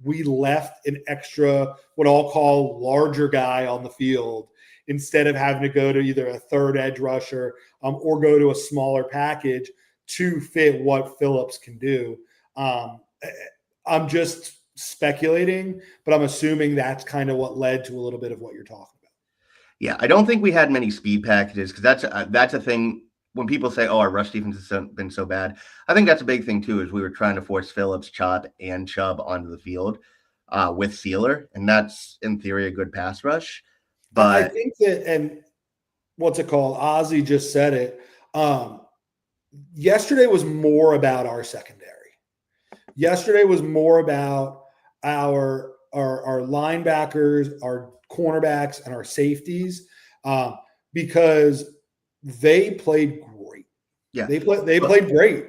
we left an extra, what I'll call larger guy on the field instead of having to go to either a third edge rusher or go to a smaller package to fit what Phillips can do. I'm just speculating, but I'm assuming that's kind of what led to a little bit of what you're talking about. Yeah, I don't think we had many speed packages because that's a thing. When people say, "Oh, our rush defense has been so bad," I think that's a big thing too. Is we were trying to force Phillips, Chop, and Chubb onto the field with Sealer, and that's in theory a good pass rush. I But think that, and what's it called? Ozzy just said it. Yesterday was more about our secondary. Yesterday was more about our linebackers, our cornerbacks, and our safeties because they played great. yeah, They played great.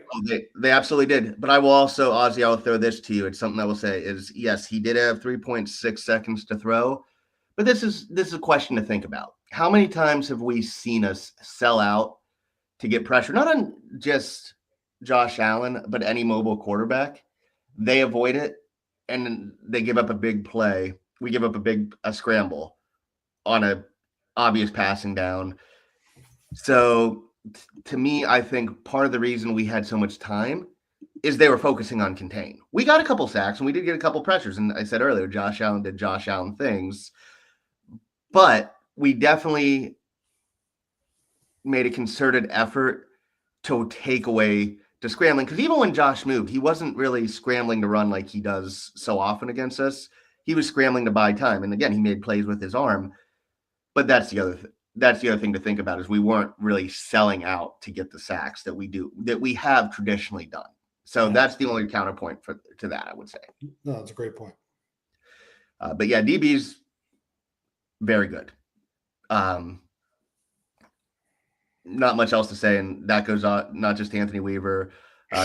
they absolutely did. But I will also, Ozzy, I'll throw this to you. It's something I will say is yes, he did have 3.6 seconds to throw, but this is a question to think about. How many times have we seen us sell out to get pressure, not on just Josh Allen, but any mobile quarterback? They avoid it and they give up a big play. We give up a scramble on a obvious passing down. So to me, I think part of the reason we had so much time is they were focusing on contain. We got a couple sacks and we did get a couple pressures. And I said earlier, Josh Allen did Josh Allen things, but we definitely made a concerted effort to take away the scrambling. Because even when Josh moved, he wasn't really scrambling to run like he does so often against us. He was scrambling to buy time. And again, he made plays with his arm. But that's the other thing to think about is we weren't really selling out to get the sacks that we have traditionally done. So that's the only counterpoint to that, I would say. No, that's a great point. But yeah, DB's very good. Not much else to say, and that goes on not just Anthony Weaver.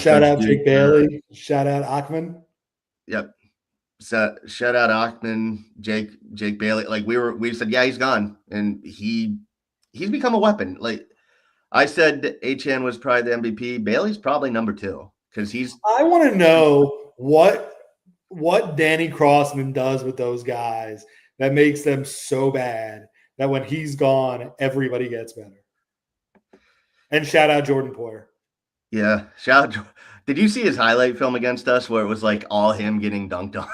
Shout out Jake Bailey. Shout out Achman. Yep. So shout out Achman, Jake Bailey. Like we said, yeah, he's gone, and he's become a weapon. Like I said, HN was probably the MVP. Bailey's probably number 2 because he's. I want to know what Danny Crossman does with those guys that makes them so bad that when he's gone, everybody gets better. And shout out Jordan Poyer. Yeah, shout out. Did you see his highlight film against us where it was like all him getting dunked on?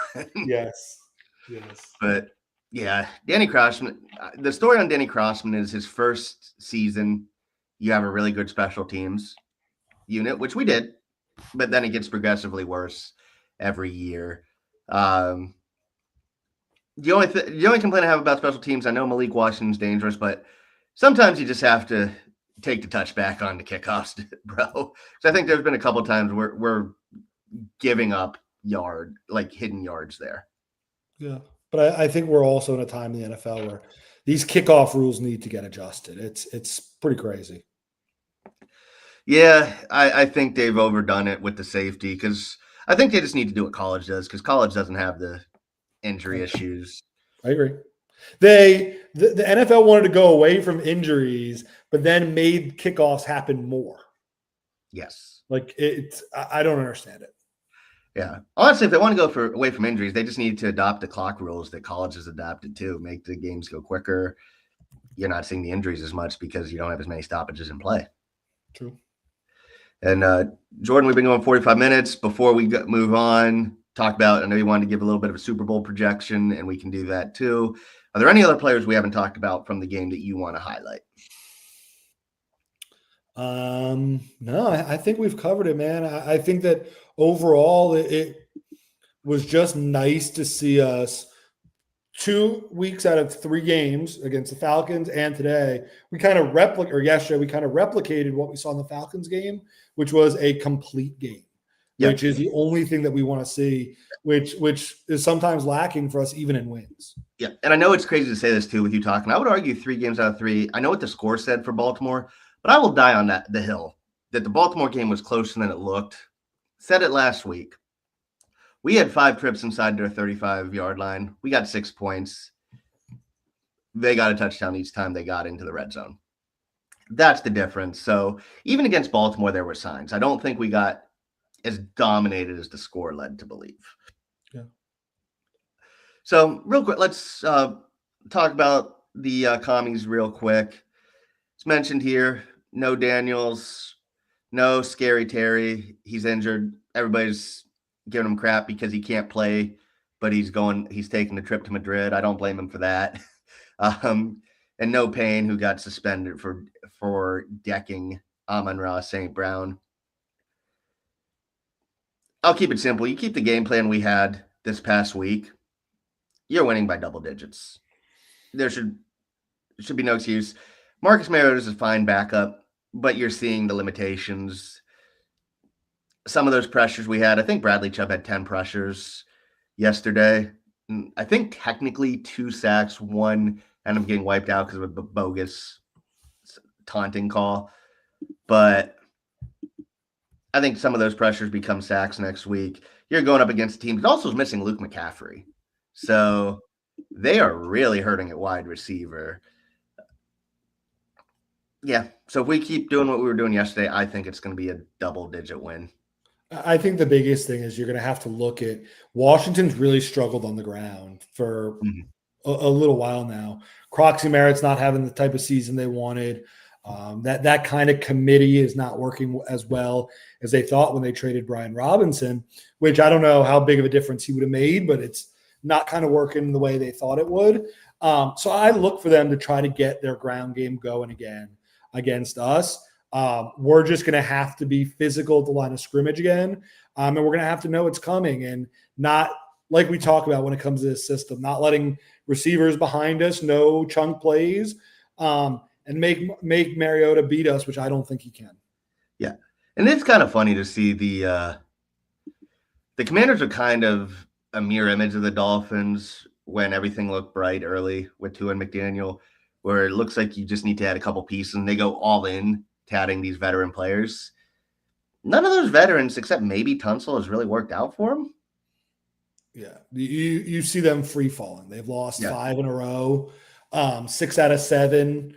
Yes. But yeah, Danny Crossman. The story on Danny Crossman is his first season. You have a really good special teams unit, which we did, but then it gets progressively worse every year. The only complaint I have about special teams, I know Malik Washington's dangerous, but sometimes you just have to take the touchback on the kickoffs, bro. So I think there's been a couple of times where we're giving up hidden yards there. Yeah, but I think we're also in a time in the NFL where these kickoff rules need to get adjusted. It's pretty crazy. Yeah, I think they've overdone it with the safety because I think they just need to do what college does because college doesn't have the injury issues. I agree. The NFL wanted to go away from injuries, but then made kickoffs happen more. Yes. Like I don't understand it. Yeah. Honestly, if they want to go away from injuries, they just need to adopt the clock rules that college has adapted to, make the games go quicker. You're not seeing the injuries as much because you don't have as many stoppages in play. True. And Jordan, we've been going 45 minutes. Before we move on, talk about, I know you wanted to give a little bit of a Super Bowl projection, and we can do that too. Are there any other players we haven't talked about from the game that you want to highlight? No, I think we've covered it, man. I think that overall it was just nice to see us 2 weeks out of 3 games against the Falcons and today, we kind of replicated what we saw in the Falcons game, which was a complete game, Yep. which is the only thing that we want to see, which is sometimes lacking for us even in wins. Yeah. And I know it's crazy to say this too with you talking. I would argue 3 games out of 3. I know what the score said for Baltimore, but I will die on the hill that the Baltimore game was closer than it looked. Said it last week. We had 5 trips inside their 35-yard line. We got 6 points. They got a touchdown each time they got into the red zone. That's the difference. So even against Baltimore, there were signs. I don't think we got as dominated as the score led to believe. Yeah. So real quick, let's talk about the commies real quick. It's mentioned here, no Daniels, no Scary Terry. He's injured. Everybody's giving him crap because he can't play, but he's taking the trip to Madrid. I don't blame him for that. And no Payne, who got suspended for decking Amon-Ra St. Brown. I'll keep it simple. You keep the game plan we had this past week, you're winning by double digits. There should be no excuse. Marcus Mariota is a fine backup, but you're seeing the limitations. Some of those pressures we had, I think Bradley Chubb had 10 pressures yesterday. I think technically 2 sacks, 1 ended up getting wiped out because of a bogus taunting call. But I think some of those pressures become sacks next week. You're going up against a team that also is missing Luke McCaffrey. So they are really hurting at wide receiver. Yeah. So if we keep doing what we were doing yesterday, I think it's going to be a double-digit win. I think the biggest thing is you're going to have to look at Washington's really struggled on the ground for a little while now. Croxy Merritt's not having the type of season they wanted. That kind of committee is not working as well as they thought when they traded Brian Robinson, which I don't know how big of a difference he would have made, but it's not kind of working the way they thought it would. So I look for them to try to get their ground game going again against us. We're just going to have to be physical at the line of scrimmage again. And we're going to have to know it's coming and not like we talk about when it comes to this system, not letting receivers behind us, no chunk plays, and make Mariota beat us, which I don't think he can. Yeah. And it's kind of funny to see the Commanders are kind of a mirror image of the Dolphins when everything looked bright early with Tua and McDaniel, where it looks like you just need to add a couple pieces and they go all in to adding these veteran players. None of those veterans, except maybe Tunsil, has really worked out for them. Yeah. You see them free falling. They've lost 5 in a row, 6 out of 7.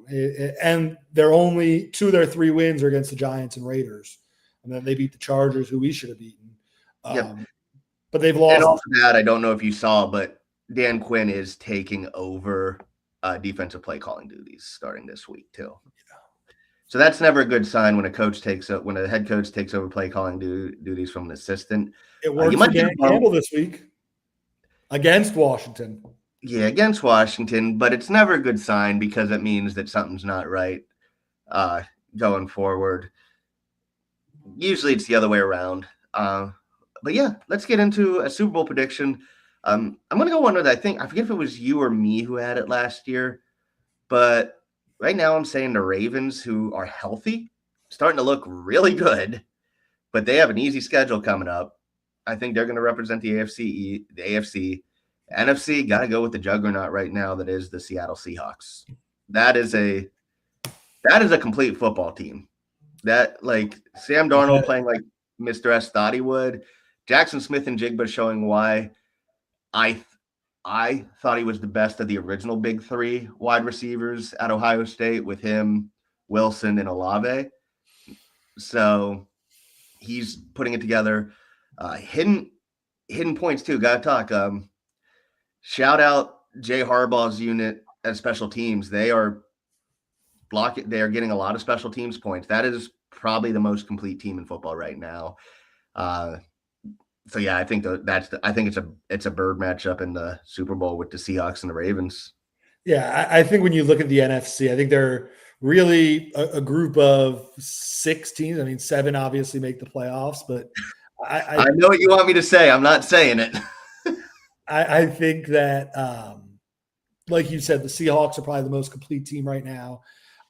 And they're only 2 of their 3 wins are against the Giants and Raiders. And then they beat the Chargers, who we should have beaten. But they've lost. And off of that, I don't know if you saw, but Dan Quinn is taking over defensive play calling duties starting this week too. So that's never a good sign when a head coach takes over play calling duties from an assistant. It worked for Dan Campbell this week against Washington. Yeah, against Washington, but it's never a good sign because it means that something's not right going forward. Usually it's the other way around. But yeah, let's get into a Super Bowl prediction. I'm going to go one with, I forget if it was you or me who had it last year, but right now I'm saying the Ravens, who are healthy, starting to look really good, but they have an easy schedule coming up. I think they're going to represent the AFC. The NFC, got to go with the juggernaut right now that is the Seattle Seahawks. That is a complete football team. That, like, Sam Darnold playing like Mr. S thought he would. Jackson Smith and Jigba showing why I thought he was the best of the original big 3 wide receivers at Ohio State with him, Wilson, and Olave. So he's putting it together. Hidden points too. Got to talk. Shout out Jay Harbaugh's unit at special teams. They are getting a lot of special teams points. That is probably the most complete team in football right now. So yeah, I think it's a bird matchup in the Super Bowl with the Seahawks and the Ravens. Yeah, I think when you look at the NFC, I think they're really a group of 6 teams. I mean, 7 obviously make the playoffs, but I know what you want me to say. I'm not saying it. I think that, like you said, the Seahawks are probably the most complete team right now.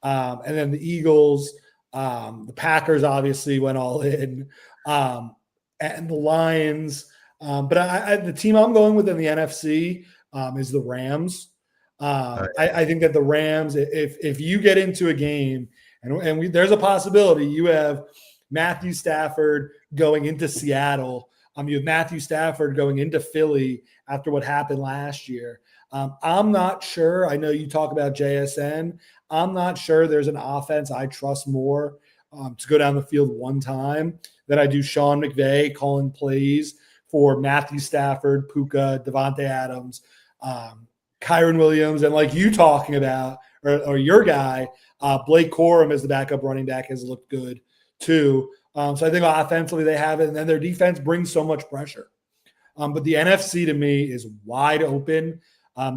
And then the Eagles, the Packers obviously went all in, and the Lions. But the team I'm going with in the NFC is the Rams. I think that the Rams, if you get into a game and there's a possibility you have Matthew Stafford going into Seattle, you have Matthew Stafford going into Philly after what happened last year. I'm not sure. I know you talk about JSN. I'm not sure there's an offense I trust more to go down the field one time than I do Sean McVay calling plays for Matthew Stafford, Puka, Devontae Adams, Kyron Williams, and like you talking about, or your guy, Blake Corum as the backup running back has looked good too. So I think offensively they have it, and then their defense brings so much pressure. But the NFC to me is wide open.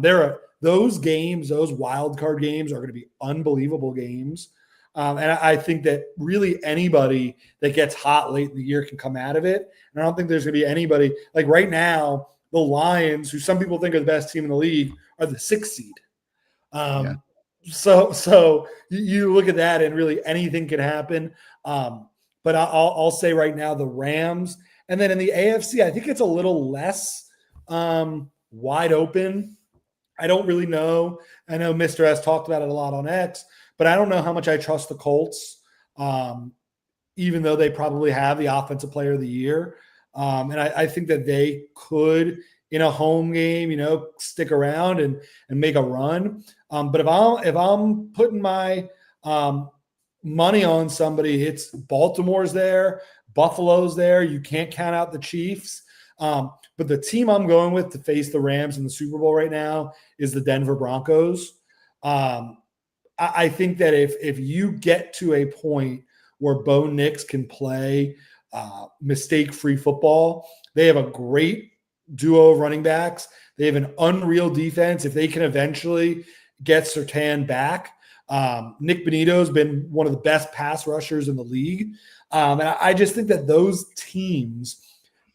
There are those games, those wild card games are going to be unbelievable games. And I think that really anybody that gets hot late in the year can come out of it. And I don't think there's going to be anybody like right now, the Lions, who some people think are the best team in the league, are the 6th seed. Yeah. So you look at that and really anything can happen. But I'll say right now the Rams. And then in the AFC, I think it's a little less wide open. I don't really know. I know Mr. S talked about it a lot on X, but I don't know how much I trust the Colts, even though they probably have the offensive player of the year. And I think that they could, in a home game, stick around and make a run. But if I'm putting my money on somebody, it's Baltimore's there, Buffalo's there. You can't count out the Chiefs. But the team I'm going with to face the Rams in the Super Bowl right now is the Denver Broncos. I think that if you get to a point where Bo Nix can play mistake-free football, they have a great duo of running backs. They have an unreal defense. If they can eventually get Surtain back, Nick Benito has been one of the best pass rushers in the league. And I just think that those teams,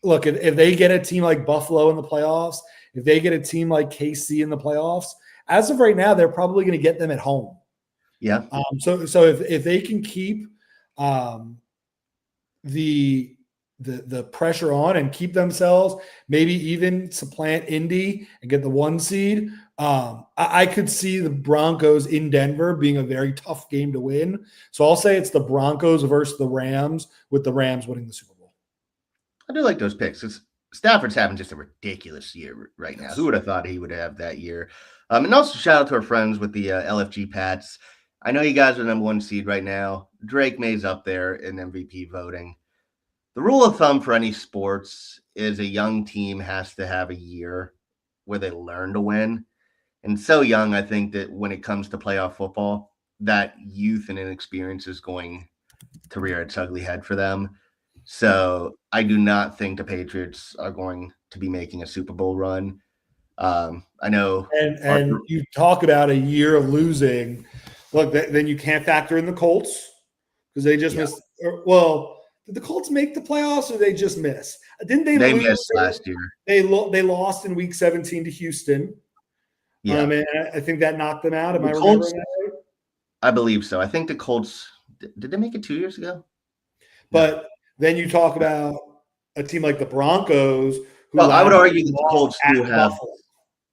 look, if they get a team like Buffalo in the playoffs, if they get a team like KC in the playoffs, as of right now, they're probably going to get them at home. Yeah. So if they can keep the pressure on and keep themselves, maybe even supplant Indy and get the 1 seed, I could see the Broncos in Denver being a very tough game to win. So I'll say it's the Broncos versus the Rams, with the Rams winning the Super Bowl. I do like those picks. Stafford's having just a ridiculous year right now. Who would have thought he would have that year? And also shout out to our friends with the LFG Pats. I know you guys are number 1 seed right now. Drake May's up there in MVP voting. The rule of thumb for any sports is a young team has to have a year where they learn to win. And so young, I think that when it comes to playoff football, that youth and inexperience is going to rear its ugly head for them. So I do not think the Patriots are going to be making a Super Bowl run. I know. And you talk about a year of losing. Look, then you can't factor in the Colts because they just missed. Well, did the Colts make the playoffs or they just miss? Didn't they? They lose? missed last year. They lost in Week 17 to Houston. Yeah, and I think that knocked them out. Am I Colts, remembering that right? I believe so. I think the Colts did they make it 2 years ago? But then you talk about a team like the Broncos. Well, I would argue that the Colts do have. Buffalo.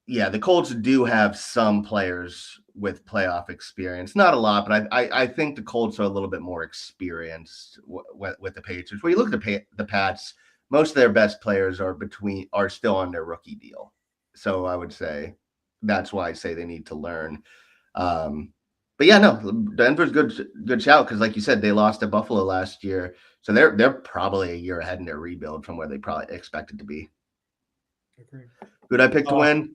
Yeah, the Colts do have some players with playoff experience. Not a lot, but I think the Colts are a little bit more experienced with the Patriots. When you look at the Pats, most of their best players are still on their rookie deal. So I would say that's why I say they need to learn. But yeah, no, Denver's good shout because, like you said, they lost to Buffalo last year, so they're probably a year ahead in their rebuild from where they probably expected to be. Agree. Who'd I pick to win?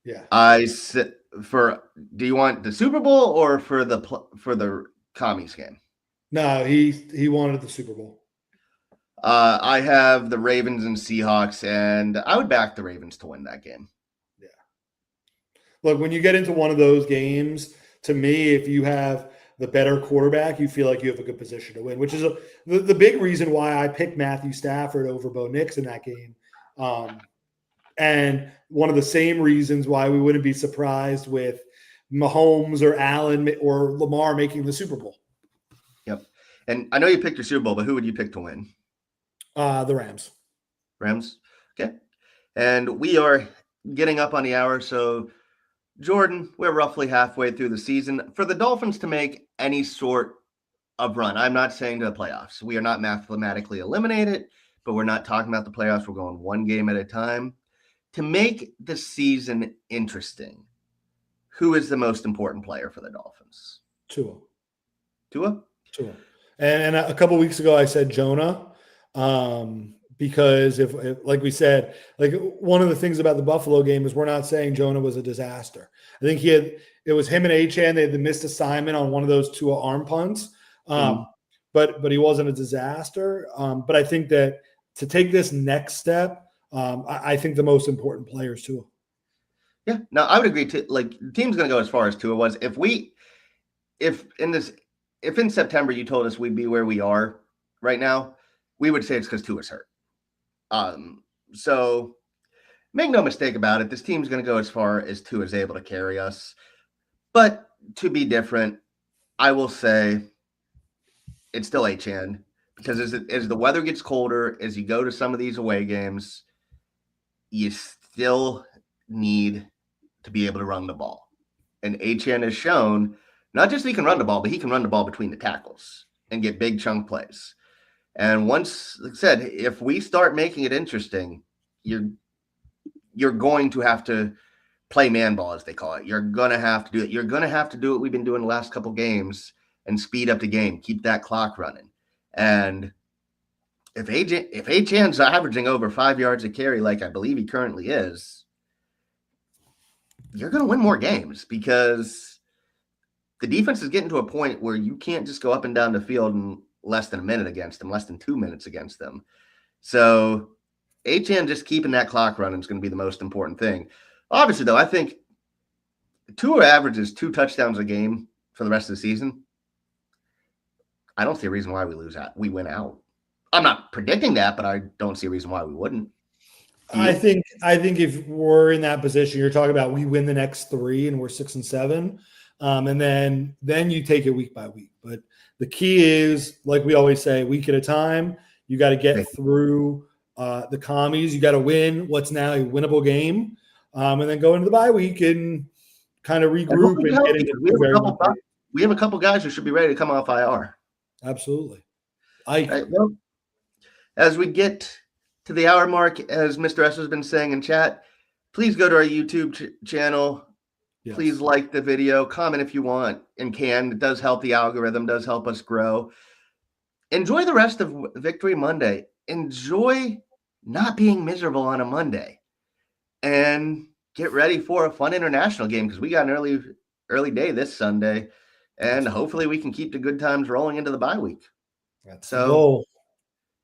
Yeah. Do you want the Super Bowl or for the Commies game? No, he wanted the Super Bowl. I have the Ravens and Seahawks, and I would back the Ravens to win that game. Yeah. Look, when you get into one of those games, to me, if you have the better quarterback, you feel like you have a good position to win, which is the big reason why I picked Matthew Stafford over Bo Nix in that game. And one of the same reasons why we wouldn't be surprised with Mahomes or Allen or Lamar making the Super Bowl. Yep. And I know you picked your Super Bowl, but who would you pick to win? The Rams. Rams? Okay. And we are getting up on the hour. So, Jordan, we're roughly halfway through the season. For the Dolphins to make any sort of run, I'm not saying to the playoffs. We are not mathematically eliminated, but we're not talking about the playoffs. We're going one game at a time. To make the season interesting, who is the most important player for the Dolphins? Tua. Tua? Tua. And a couple weeks ago, I said Jonah, because if, like we said, like one of the things about the Buffalo game is we're not saying Jonah was a disaster. I think it was him and Achane. They had the missed assignment on one of those Tua arm punts, but he wasn't a disaster. But I think that to take this next step, I think the most important player is Tua. Yeah, no, I would agree too. Like the team's going to go as far as Tua was. If in September you told us we'd be where we are right now, we would say it's because Tua's hurt. So make no mistake about it. This team's going to go as far as Tua is able to carry us. But to be different, I will say it's still Achane, because as the weather gets colder, as you go to some of these away games, you still need to be able to run the ball. And Achane has shown not just he can run the ball, but he can run the ball between the tackles and get big chunk plays. And once, like I said, if we start making it interesting, you're going to have to play man ball, as they call it. You're going to have to do it. You're going to have to do what we've been doing the last couple games and speed up the game, keep that clock running. And if Achane's averaging over 5 yards a carry, like I believe he currently is, you're going to win more games, because the defense is getting to a point where you can't just go up and down the field in less than a minute against them, less than 2 minutes against them. So Achane just keeping that clock running is going to be the most important thing. Obviously, though, I think Tua averages 2 touchdowns a game for the rest of the season. I don't see a reason why we win out. I'm not predicting that, but I don't see a reason why we wouldn't. I think if we're in that position, you're talking about we win the next 3 and we're 6-7, and then you take it week by week. But the key is, like we always say, week at a time. You got to get through the commies. You got to win what's now a winnable game, and then go into the bye week and kind of regroup and get into we have a couple guys who should be ready to come off IR. Absolutely. Right, well, as we get to the hour mark, as Mr. S has been saying in chat, please go to our YouTube channel. Yes. Please like the video, comment if you want and can. It does help the algorithm, does help us grow. Enjoy the rest of Victory Monday. Enjoy not being miserable on a Monday. And get ready for a fun international game, because we got an early day this Sunday. And hopefully we can keep the good times rolling into the bye week. That's the goal.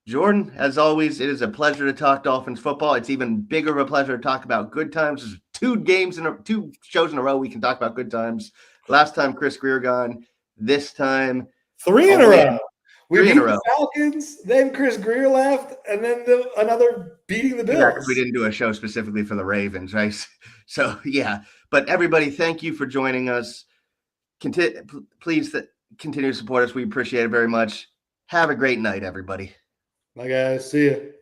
Jordan, as always, it is a pleasure to talk Dolphins football. It's even bigger of a pleasure to talk about good times. There's 2 shows in a row we can talk about good times. Last time Chris Greer gone. This time 3 in a row. We beat the Falcons, then Chris Greer left, and then another beating the Bills. Yeah, because we didn't do a show specifically for the Ravens, right? So, yeah. But everybody, thank you for joining us. Please continue to support us. We appreciate it very much. Have a great night, everybody. Bye, guys. See you.